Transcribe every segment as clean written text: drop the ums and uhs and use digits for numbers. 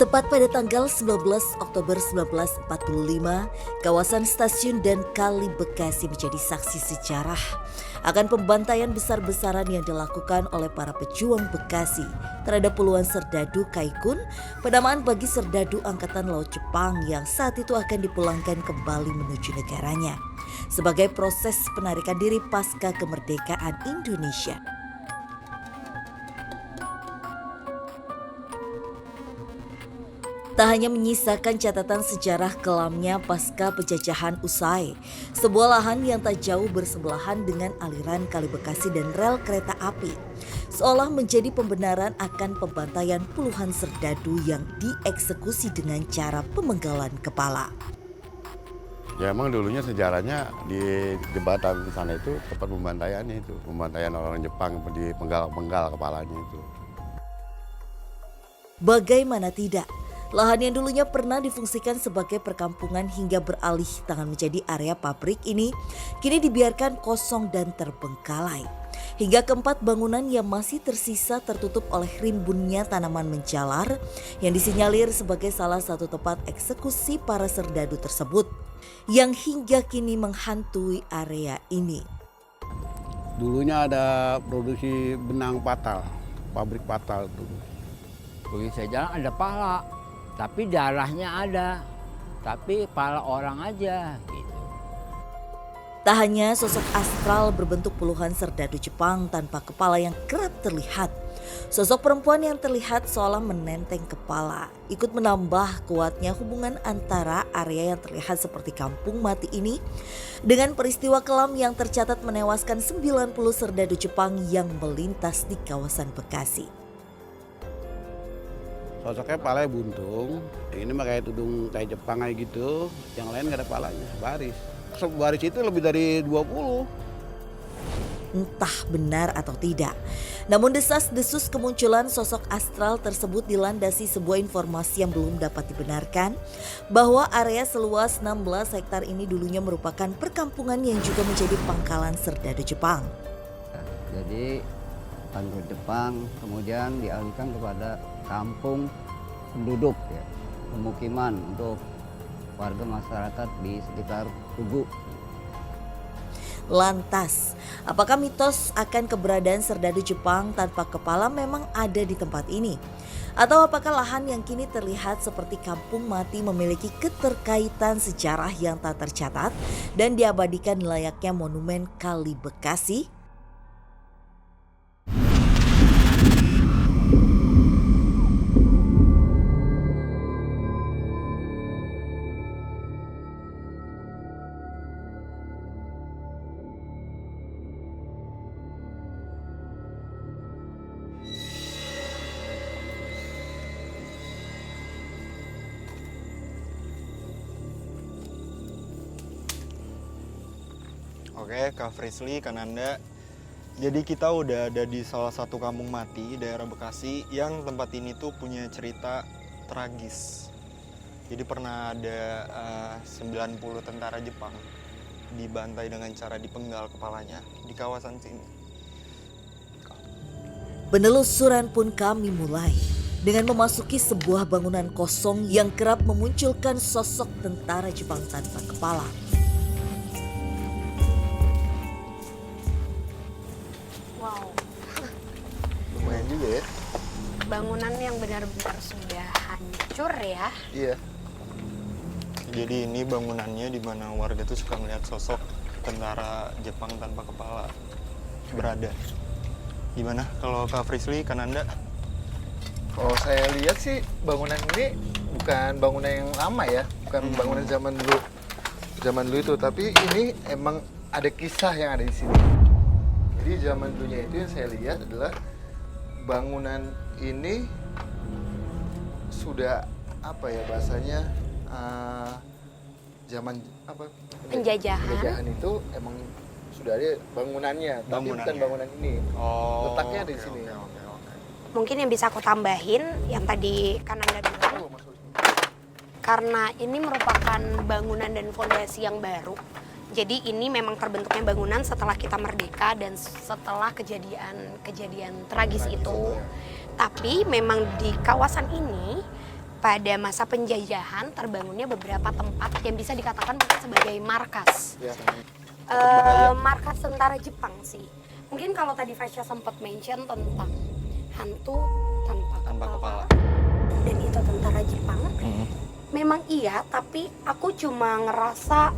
Tepat pada tanggal 19 Oktober 1945, kawasan stasiun dan Kali Bekasi menjadi saksi sejarah akan pembantaian besar-besaran yang dilakukan oleh para pejuang Bekasi terhadap puluhan serdadu Kaikun, penamaan bagi serdadu Angkatan Laut Jepang yang saat itu akan dipulangkan kembali menuju negaranya sebagai proses penarikan diri pasca kemerdekaan Indonesia. Tak hanya menyisakan catatan sejarah kelamnya pasca penjajahan usai, sebuah lahan yang tak jauh bersebelahan dengan aliran Kali Bekasi dan rel kereta api, seolah menjadi pembenaran akan pembantaian puluhan serdadu yang dieksekusi dengan cara pemenggalan kepala. Ya emang dulunya sejarahnya di jembatan sana itu tempat pembantaiannya itu, pembantaian orang Jepang di penggal kepalanya itu. Bagaimana tidak? Lahan yang dulunya pernah difungsikan sebagai perkampungan hingga beralih tangan menjadi area pabrik ini kini dibiarkan kosong dan terbengkalai. Hingga keempat bangunan yang masih tersisa tertutup oleh rimbunnya tanaman menjalar yang disinyalir sebagai salah satu tempat eksekusi para serdadu tersebut yang hingga kini menghantui area ini. Dulunya ada produksi benang patal, pabrik patal dulu. Begitu saya jalan ada pala. Tapi darahnya ada, tapi kepala orang aja gitu. Tak hanya sosok astral berbentuk puluhan serdadu Jepang tanpa kepala yang kerap terlihat, sosok perempuan yang terlihat seolah menenteng kepala ikut menambah kuatnya hubungan antara area yang terlihat seperti kampung mati ini dengan peristiwa kelam yang tercatat menewaskan 90 serdadu Jepang yang melintas di kawasan Bekasi. Sosoknya palanya buntung, ini mah kayak tudung kayak Jepang kayak gitu, yang lain gak ada palanya, baris. Baris itu lebih dari 20. Entah benar atau tidak. Namun desas-desus kemunculan sosok astral tersebut dilandasi sebuah informasi yang belum dapat dibenarkan bahwa area seluas 16 hektar ini dulunya merupakan perkampungan yang juga menjadi pangkalan serdadu Jepang. Jadi pangkalan Jepang kemudian dialihkan kepada kampung penduduk ya, pemukiman untuk warga masyarakat di sekitar Tugu. Lantas, apakah mitos akan keberadaan serdadu Jepang tanpa kepala memang ada di tempat ini? Atau apakah lahan yang kini terlihat seperti kampung mati memiliki keterkaitan sejarah yang tak tercatat dan diabadikan layaknya monumen Kali Bekasi? Oke, Kak Frisly, Kananda. Jadi kita udah ada di salah satu kampung mati daerah Bekasi yang tempat ini tuh punya cerita tragis. Jadi pernah ada 90 tentara Jepang dibantai dengan cara dipenggal kepalanya di kawasan sini. Penelusuran pun kami mulai dengan memasuki sebuah bangunan kosong yang kerap memunculkan sosok tentara Jepang tanpa kepala. Wow, Lumayan juga ya. bangunan yang benar-benar sudah hancur ya. Iya. Jadi ini bangunannya di mana warga tuh suka melihat sosok tentara Jepang tanpa kepala berada. Gimana kalau Kak Frisly, Kananda? Kalau saya lihat sih bangunan ini bukan bangunan yang lama ya, bukan bangunan zaman dulu itu, tapi ini emang ada kisah yang ada di sini. Jadi zaman dulunya itu yang saya lihat adalah bangunan ini sudah apa ya bahasanya zaman apa penjajahan itu emang sudah ada bangunannya, tapi bukan bangunan ini. Letaknya ada di sini. Oke. Mungkin yang bisa aku tambahin yang tadi Kananda bilang, karena ini merupakan bangunan dan fondasi yang baru. Jadi ini memang terbentuknya bangunan setelah kita merdeka dan setelah kejadian tragis itu. Tapi memang di kawasan ini pada masa penjajahan terbangunnya beberapa tempat yang bisa dikatakan mungkin sebagai markas. Ya. Markas tentara Jepang sih. Mungkin kalau tadi Fasya sempat mention tentang hantu tanpa kepala. Dan itu tentara Jepang. Memang iya, tapi aku cuma ngerasa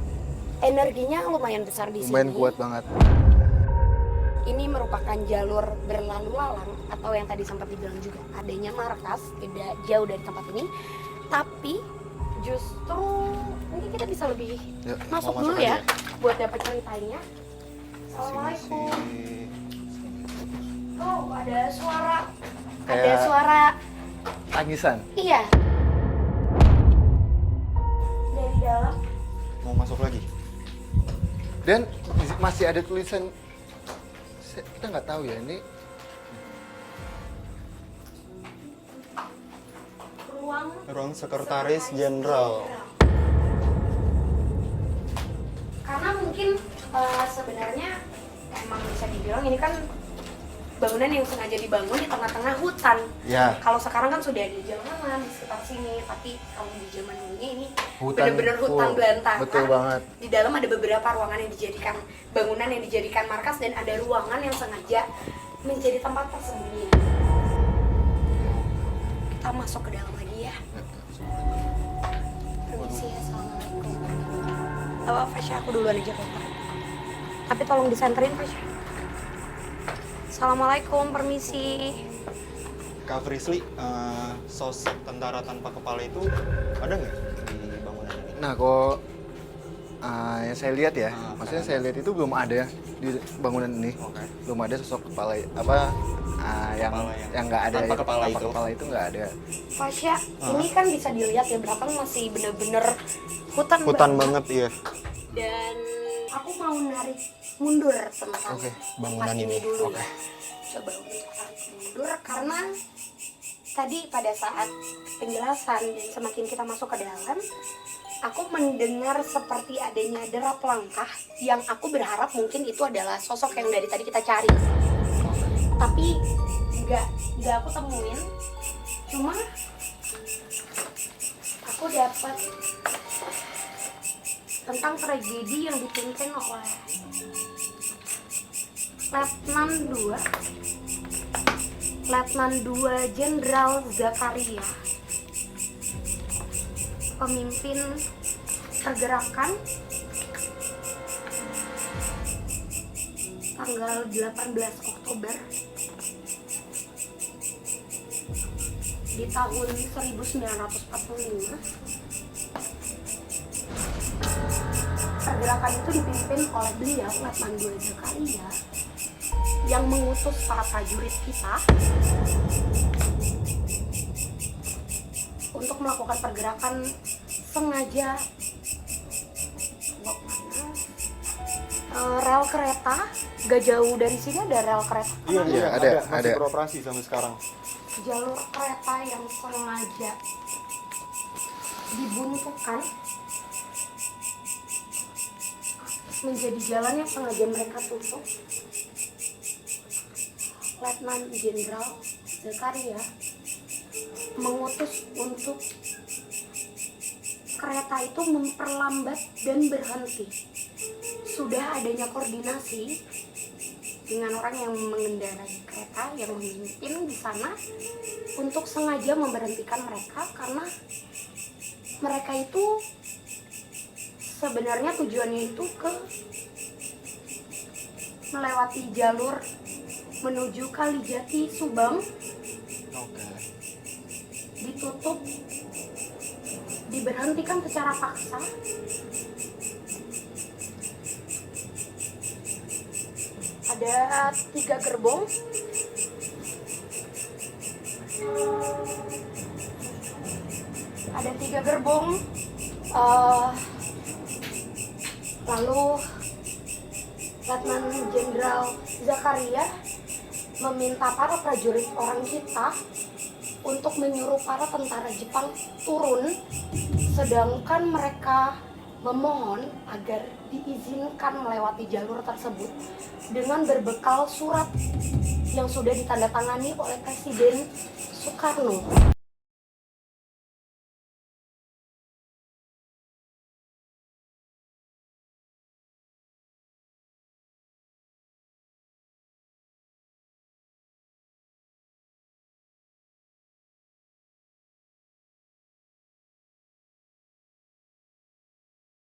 energinya lumayan besar di sini. Lumayan kuat banget. Ini merupakan jalur berlalu lalang atau yang tadi sempat dibilang juga adanya markas tidak jauh dari tempat ini. Tapi justru mungkin kita bisa lebih masuk mau dulu masuk ya aja. buat dapat ceritanya. Assalamualaikum. Oh, ada suara. Ada Kayak- suara. Tangisan. Iya. Dari dalam. Mau masuk lagi? Dan masih ada tulisan, kita nggak tahu ya ini Ruang Sekretaris Jenderal. Karena mungkin sebenarnya emang bisa dibilang ini kan bangunan yang sengaja dibangun di tengah-tengah hutan. ya Kalau sekarang kan sudah ada jalanan di sekitar sini, tapi kalau di zaman dulunya ini Hutan benar-benar hutan full. belantara. Betul banget. Di dalam ada beberapa ruangan yang dijadikan bangunan yang dijadikan markas dan ada ruangan yang sengaja menjadi tempat persembunyian. Kita masuk ke dalam lagi ya. Permisi ya, assalamualaikum. Fasya, aku duluan aja kok. Tapi tolong disenterin Fasya. Assalamualaikum, permisi. Kak Frisly, sosok tentara tanpa kepala itu ada nggak di bangunan ini? nah kok yang saya lihat ya, Ah, maksudnya saya lihat itu belum ada di bangunan ini. Oke. Belum ada sosok kepala apa yang Kepala yang nggak ada tanpa kepala tanpa itu. kepala itu nggak ada. Fasya, ini kan bisa dilihat ya belakang masih bener-bener hutan Hutan banget. banget ya. Dan aku mau narik mundur tentang Oke, bangunan tempat ini. dulu Oke. ya. Coba untuk tarik mundur karena tadi pada saat penjelasan dan semakin kita masuk ke dalam, aku mendengar seperti adanya derap langkah yang aku berharap mungkin itu adalah sosok yang dari tadi kita cari. Tapi nggak aku temuin. Cuma aku dapat tentang tragedi yang dipimpin oleh Letnan 2 Jenderal Zakaria, pemimpin pergerakan tanggal 18 Oktober di tahun 1945. Pergerakan itu dipimpin oleh beliau, Letnan 2 Zakaria, yang mengutus para prajurit kita untuk melakukan pergerakan sengaja rel kereta. Gak jauh dari sini ada rel kereta. Iya, ada. Masih beroperasi sampai sekarang. Jalur kereta yang sengaja dibuntukan menjadi jalan yang sengaja mereka tutup. Letnan Jenderal Zakaria mengutus untuk kereta itu memperlambat dan berhenti. Sudah adanya koordinasi dengan orang yang mengendarai kereta yang memimpin di sana untuk sengaja memberhentikan mereka karena mereka itu sebenarnya tujuannya itu ke melewati jalur menuju Kalijati Subang. Oke. Ditutup, diberhentikan secara paksa. Ada 3 gerbong. Ada 3 gerbong. Lalu Letnan Jenderal Zakaria meminta para prajurit orang kita untuk menyuruh para tentara Jepang turun, sedangkan mereka memohon agar diizinkan melewati jalur tersebut dengan berbekal surat yang sudah ditandatangani oleh Presiden Soekarno.